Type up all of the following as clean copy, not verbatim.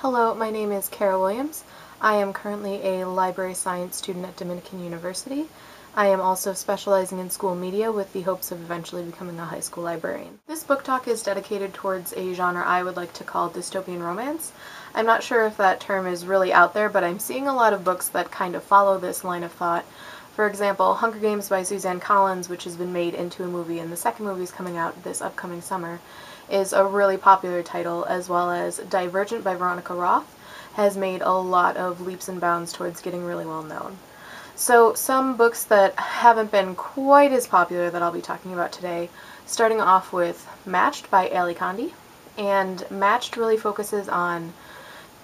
Hello, my name is Kara Williams. I am currently a library science student at Dominican University. I am also specializing in school media with the hopes of eventually becoming a high school librarian. This book talk is dedicated towards a genre I would like to call dystopian romance. I'm not sure if that term is really out there, but I'm seeing a lot of books that kind of follow this line of thought. For example, Hunger Games by Suzanne Collins, which has been made into a movie, and the second movie is coming out this upcoming summer, is a really popular title, as well as Divergent by Veronica Roth has made a lot of leaps and bounds towards getting really well known. So some books that haven't been quite as popular that I'll be talking about today, starting off with Matched by Ally Condie, and Matched really focuses on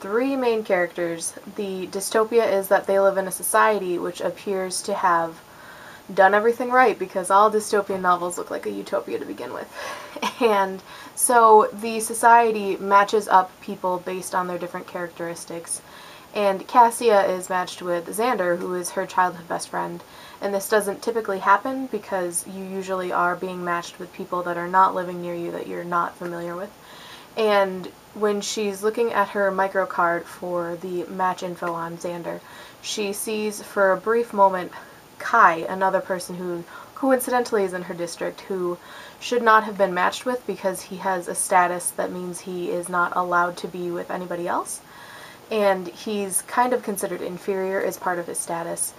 three main characters. The dystopia is that they live in a society which appears to have done everything right, because all dystopian novels look like a utopia to begin with. And so the society matches up people based on their different characteristics. And Cassia is matched with Xander, who is her childhood best friend. And this doesn't typically happen because you usually are being matched with people that are not living near you, that you're not familiar with. And when she's looking at her microcard for the match info on Xander, she sees for a brief moment Kai, another person who coincidentally is in her district, who should not have been matched with because he has a status that means he is not allowed to be with anybody else. And he's kind of considered inferior as part of his status.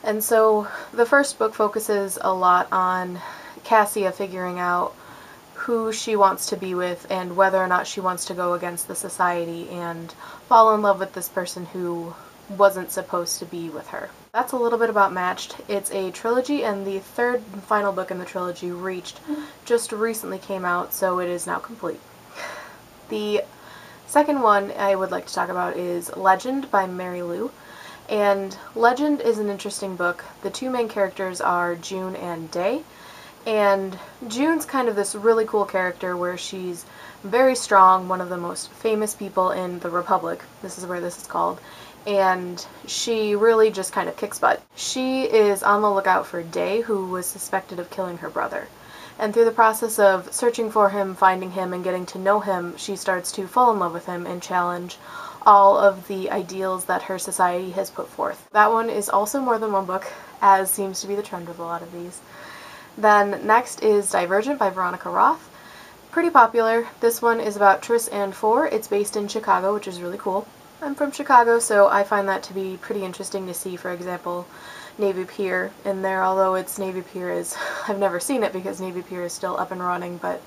And so the first book focuses a lot on Cassia figuring out who she wants to be with and whether or not she wants to go against the society and fall in love with this person who wasn't supposed to be with her. That's a little bit about Matched. It's a trilogy, and the third and final book in the trilogy, Reached, just recently came out, so it is now complete. The second one I would like to talk about is Legend by Mary Lou. And Legend is an interesting book. The two main characters are June and Day. And June's kind of this really cool character where she's very strong, one of the most famous people in the Republic. This is where this is called. And she really just kind of kicks butt. She is on the lookout for Day, who was suspected of killing her brother. And through the process of searching for him, finding him, and getting to know him, she starts to fall in love with him and challenge all of the ideals that her society has put forth. That one is also more than one book, as seems to be the trend with a lot of these. Then next is Divergent by Veronica Roth. Pretty popular. This one is about Tris and Four. It's based in Chicago, which is really cool. I'm from Chicago, so I find that to be pretty interesting to see, for example, Navy Pier in there, although it's Navy Pier is, I've never seen it because Navy Pier is still up and running, but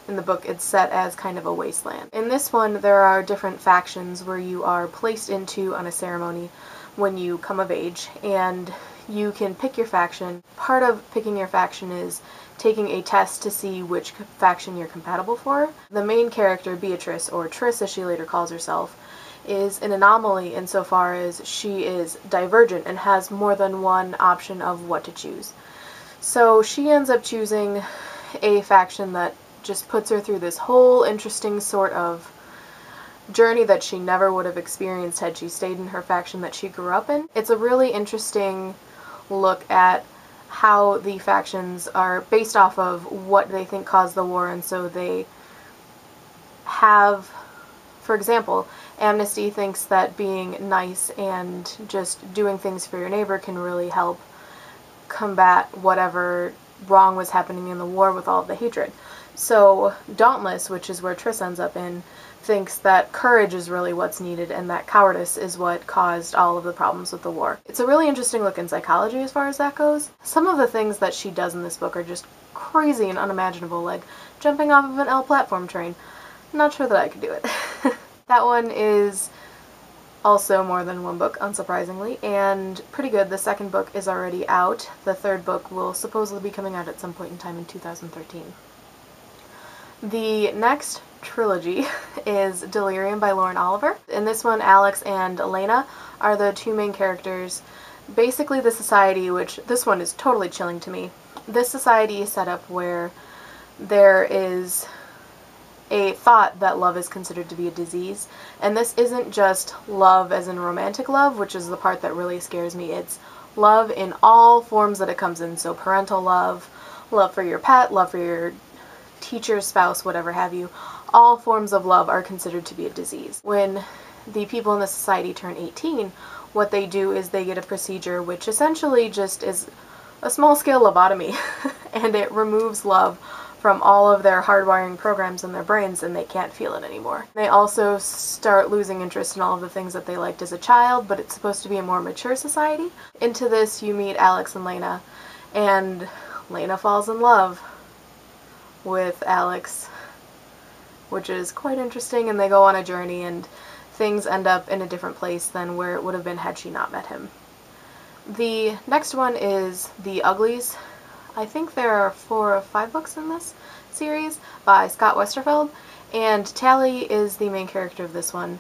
in the book it's set as kind of a wasteland. In this one, there are different factions where you are placed into on a ceremony when you come of age, and you can pick your faction. Part of picking your faction is taking a test to see which faction you're compatible for. The main character, Beatrice, or Tris as she later calls herself, is an anomaly insofar as she is divergent and has more than one option of what to choose. So she ends up choosing a faction that just puts her through this whole interesting sort of journey that she never would have experienced had she stayed in her faction that she grew up in. It's a really interesting look at how the factions are based off of what they think caused the war, and so they have, for example, Amnesty thinks that being nice and just doing things for your neighbor can really help combat whatever wrong was happening in the war with all of the hatred. So Dauntless, which is where Tris ends up in, thinks that courage is really what's needed and that cowardice is what caused all of the problems with the war. It's a really interesting look in psychology as far as that goes. Some of the things that she does in this book are just crazy and unimaginable, like jumping off of an L platform train. I'm not sure that I could do it. That one is also more than one book, unsurprisingly, and pretty good. The second book is already out. The third book will supposedly be coming out at some point in time in 2013. The next trilogy is Delirium by Lauren Oliver. In this one, Alex and Elena are the two main characters. Basically the society, which this one is totally chilling to me. This society is set up where there is a thought that love is considered to be a disease, and this isn't just love as in romantic love, which is the part that really scares me. It's love in all forms that it comes in, so parental love, love for your pet, love for your teacher, spouse, whatever have you. All forms of love are considered to be a disease. When the people in the society turn 18, what they do is they get a procedure which essentially just is a small-scale lobotomy, and it removes love from all of their hardwiring programs in their brains, and they can't feel it anymore. They also start losing interest in all of the things that they liked as a child, but it's supposed to be a more mature society. Into this, you meet Alex and Lena, and Lena falls in love with Alex, which is quite interesting, and they go on a journey, and things end up in a different place than where it would have been had she not met him. The next one is The Uglies. I think there are 4 or 5 books in this series by Scott Westerfeld, and Tally is the main character of this one.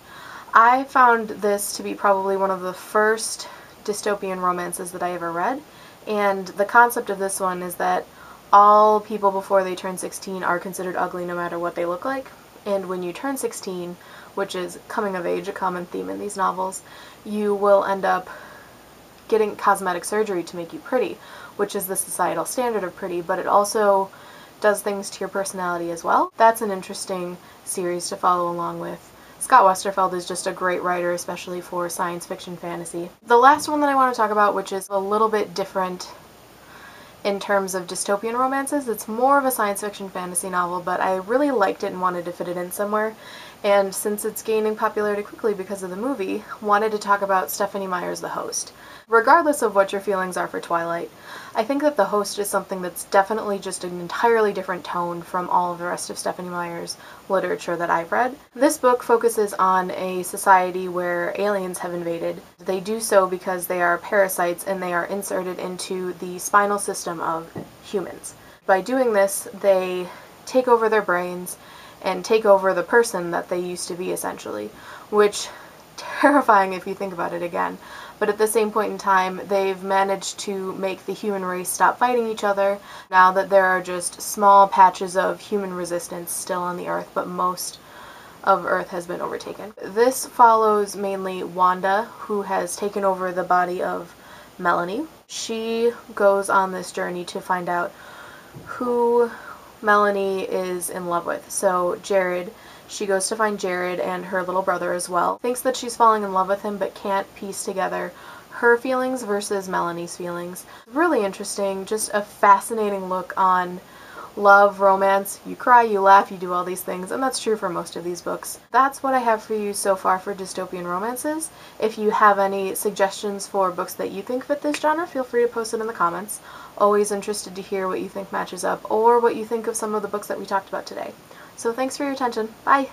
I found this to be probably one of the first dystopian romances that I ever read, and the concept of this one is that all people before they turn 16 are considered ugly no matter what they look like, and when you turn 16, which is coming of age, a common theme in these novels, you will end up getting cosmetic surgery to make you pretty, which is the societal standard of pretty, but it also does things to your personality as well. That's an interesting series to follow along with. Scott Westerfeld is just a great writer, especially for science fiction fantasy. The last one that I want to talk about, which is a little bit different in terms of dystopian romances, it's more of a science fiction fantasy novel, but I really liked it and wanted to fit it in somewhere, and since it's gaining popularity quickly because of the movie, wanted to talk about Stephenie Meyer's The Host. Regardless of what your feelings are for Twilight, I think that The Host is something that's definitely just an entirely different tone from all of the rest of Stephenie Meyer's literature that I've read. This book focuses on a society where aliens have invaded. They do so because they are parasites and they are inserted into the spinal system of humans. By doing this, they take over their brains and take over the person that they used to be, essentially, which terrifying if you think about it again. But at the same point in time, they've managed to make the human race stop fighting each other, now that there are just small patches of human resistance still on the Earth, but most of Earth has been overtaken. This follows mainly Wanda, who has taken over the body of Melanie. She goes on this journey to find out who Melanie is in love with. So Jared, she goes to find Jared and her little brother as well. Thinks that she's falling in love with him but can't piece together her feelings versus Melanie's feelings. Really interesting, just a fascinating look on love, romance. You cry, you laugh, you do all these things, and that's true for most of these books. That's what I have for you so far for dystopian romances. If you have any suggestions for books that you think fit this genre, feel free to post it in the comments. Always interested to hear what you think matches up, or what you think of some of the books that we talked about today. So thanks for your attention. Bye!